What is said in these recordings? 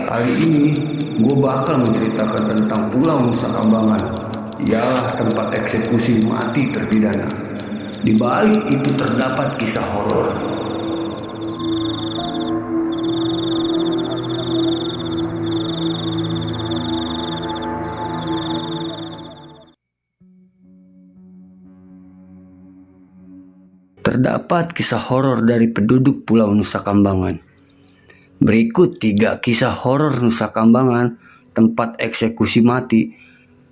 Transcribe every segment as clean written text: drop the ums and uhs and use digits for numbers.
Kali ini gue bakal menceritakan tentang Pulau Nusa Kambangan. Ialah tempat eksekusi mati terpidana. Di balik itu terdapat kisah horor. Terdapat kisah horor dari penduduk Pulau Nusa Kambangan. Berikut 3 kisah horor Nusa Kambangan, tempat eksekusi mati.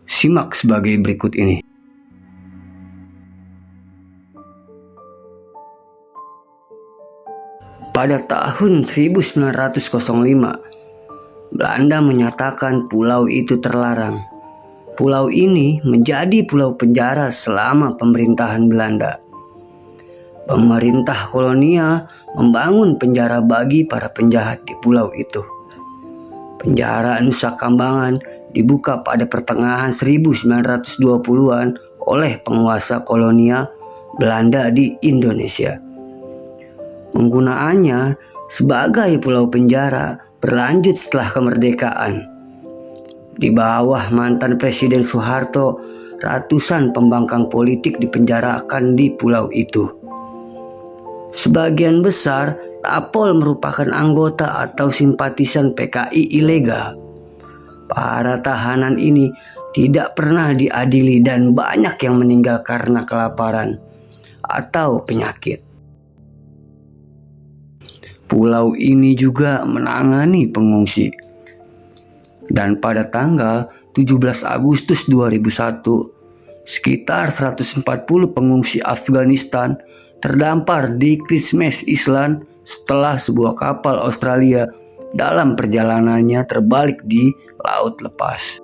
Simak sebagai berikut ini. Pada tahun 1905, Belanda menyatakan pulau itu terlarang. Pulau ini menjadi pulau penjara selama pemerintahan Belanda. Pemerintah kolonial membangun penjara bagi para penjahat di pulau itu. Penjara Nusa Kambangan dibuka pada pertengahan 1920-an oleh penguasa kolonial Belanda di Indonesia. Penggunaannya sebagai pulau penjara berlanjut setelah kemerdekaan. Di bawah mantan Presiden Soeharto, ratusan pembangkang politik dipenjarakan di pulau itu. Sebagian besar tapol merupakan anggota atau simpatisan PKI ilegal. Para tahanan ini tidak pernah diadili dan banyak yang meninggal karena kelaparan atau penyakit. Pulau ini juga menangani pengungsi. Dan pada tanggal 17 Agustus 2001, sekitar 140 pengungsi Afghanistan terdampar di Christmas Island setelah sebuah kapal Australia dalam perjalanannya terbalik di laut lepas.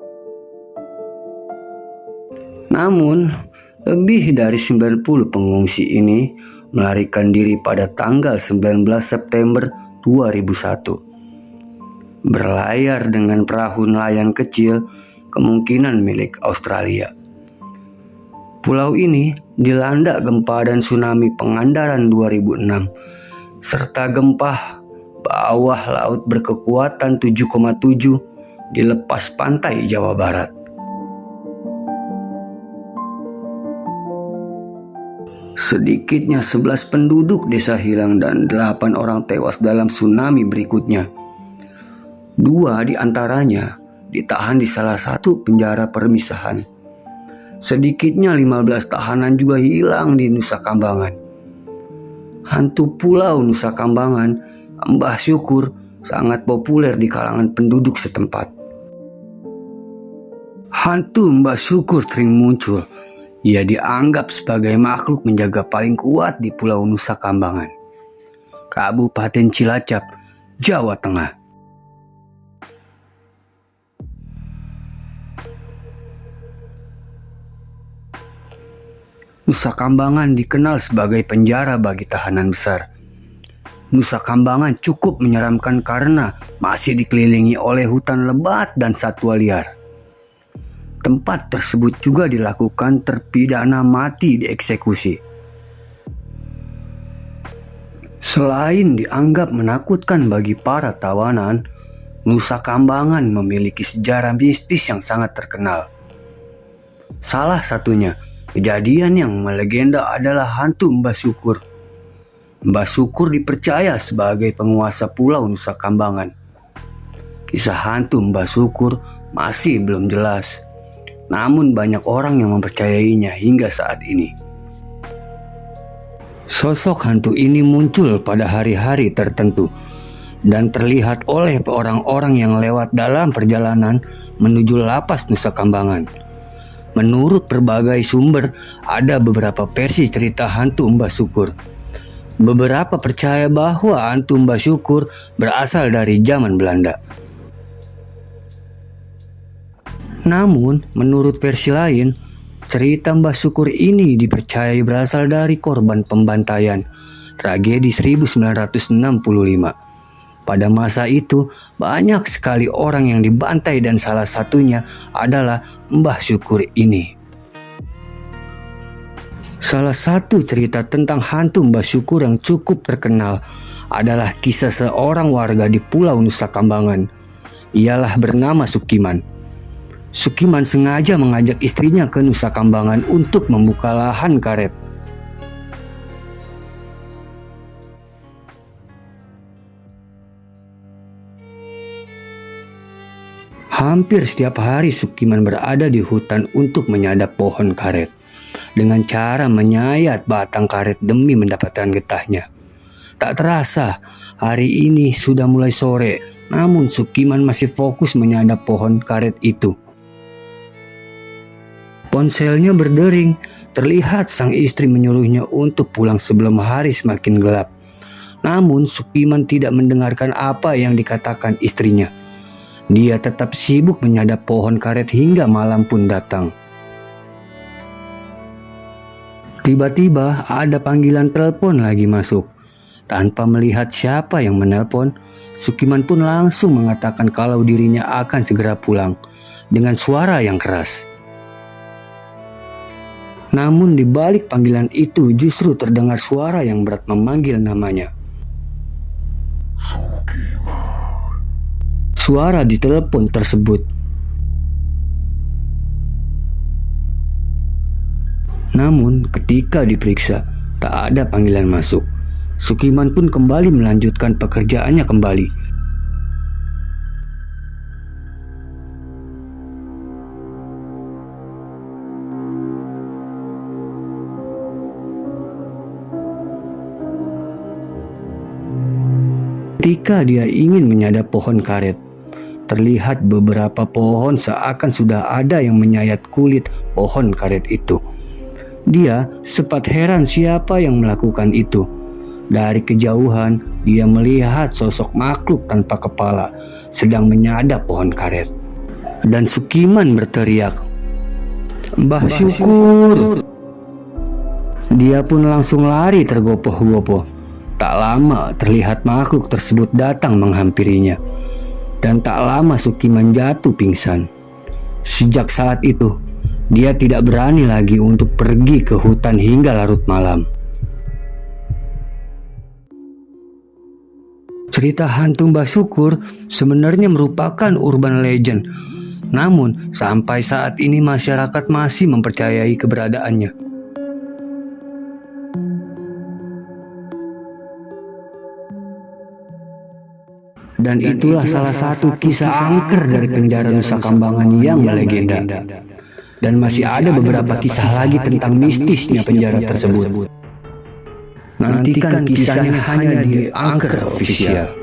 Namun, lebih dari 90 pengungsi ini melarikan diri pada tanggal 19 September 2001. Berlayar dengan perahu nelayan kecil, kemungkinan milik Australia. Pulau ini dilanda gempa dan tsunami Pangandaran 2006, serta gempa bawah laut berkekuatan 7,7 di lepas pantai Jawa Barat. Sedikitnya 11 penduduk desa hilang dan 8 orang tewas dalam tsunami berikutnya. 2 di antaranya ditahan di salah satu penjara permisahan. Sedikitnya 15 tahanan juga hilang di Nusa Kambangan. Hantu Pulau Nusa Kambangan, Mbah Syukur, sangat populer di kalangan penduduk setempat. Hantu Mbah Syukur sering muncul. Ia dianggap sebagai makhluk menjaga paling kuat di Pulau Nusa Kambangan, Kabupaten Cilacap, Jawa Tengah. Nusa Kambangan dikenal sebagai penjara bagi tahanan besar. Nusa Kambangan cukup menyeramkan karena masih dikelilingi oleh hutan lebat dan satwa liar. Tempat tersebut juga dilakukan terpidana mati dieksekusi. Selain dianggap menakutkan bagi para tawanan, Nusa Kambangan memiliki sejarah mistis yang sangat terkenal. Salah satunya, kejadian yang melegenda adalah hantu Mbah Syukur. Mbah Syukur dipercaya sebagai penguasa Pulau Nusa Kambangan. Kisah hantu Mbah Syukur masih belum jelas, namun banyak orang yang mempercayainya hingga saat ini. Sosok hantu ini muncul pada hari-hari tertentu dan terlihat oleh orang-orang yang lewat dalam perjalanan menuju lapas Nusa Kambangan. Menurut berbagai sumber, ada beberapa versi cerita hantu Mbah Syukur. Beberapa percaya bahwa hantu Mbah Syukur berasal dari zaman Belanda. Namun, menurut versi lain, cerita Mbah Syukur ini dipercayai berasal dari korban pembantaian tragedi 1965. Pada masa itu, banyak sekali orang yang dibantai dan salah satunya adalah Mbah Syukur ini. Salah satu cerita tentang hantu Mbah Syukur yang cukup terkenal adalah kisah seorang warga di Pulau Nusa Kambangan ialah bernama Sukiman. Sukiman sengaja mengajak istrinya ke Nusa Kambangan untuk membuka lahan karet. Hampir setiap hari Sukiman berada di hutan untuk menyadap pohon karet dengan cara menyayat batang karet demi mendapatkan getahnya. Tak terasa, hari ini sudah mulai sore, namun Sukiman masih fokus menyadap pohon karet itu. Ponselnya berdering, terlihat sang istri menyuruhnya untuk pulang sebelum hari semakin gelap. Namun Sukiman tidak mendengarkan apa yang dikatakan istrinya. Dia tetap sibuk menyadap pohon karet hingga malam pun datang. Tiba-tiba ada panggilan telepon lagi masuk. Tanpa melihat siapa yang menelpon, Sukiman pun langsung mengatakan kalau dirinya akan segera pulang dengan suara yang keras. Namun di balik panggilan itu justru terdengar suara yang berat memanggil namanya. Suara di telepon tersebut. Namun ketika diperiksa, tak ada panggilan masuk. Sukiman pun kembali melanjutkan pekerjaannya kembali. Ketika dia ingin menyadap pohon karet, terlihat beberapa pohon seakan sudah ada yang menyayat kulit pohon karet itu. Dia sempat heran siapa yang melakukan itu. Dari kejauhan, dia melihat sosok makhluk tanpa kepala sedang menyadap pohon karet. Dan Sukiman berteriak, "Mbah Syukur!" Dia pun langsung lari tergopoh-gopoh. Tak lama terlihat makhluk tersebut datang menghampirinya. Dan tak lama Sukiman jatuh pingsan. Sejak saat itu, dia tidak berani lagi untuk pergi ke hutan hingga larut malam. Cerita hantu Mbah Syukur sebenarnya merupakan urban legend. Namun, sampai saat ini masyarakat masih mempercayai keberadaannya. Dan itulah salah satu kisah angker dari penjara Nusa Kambangan yang melegenda. Dan masih ada beberapa kisah lagi tentang mistisnya penjara tersebut. Nantikan kisahnya hanya di Angker Official.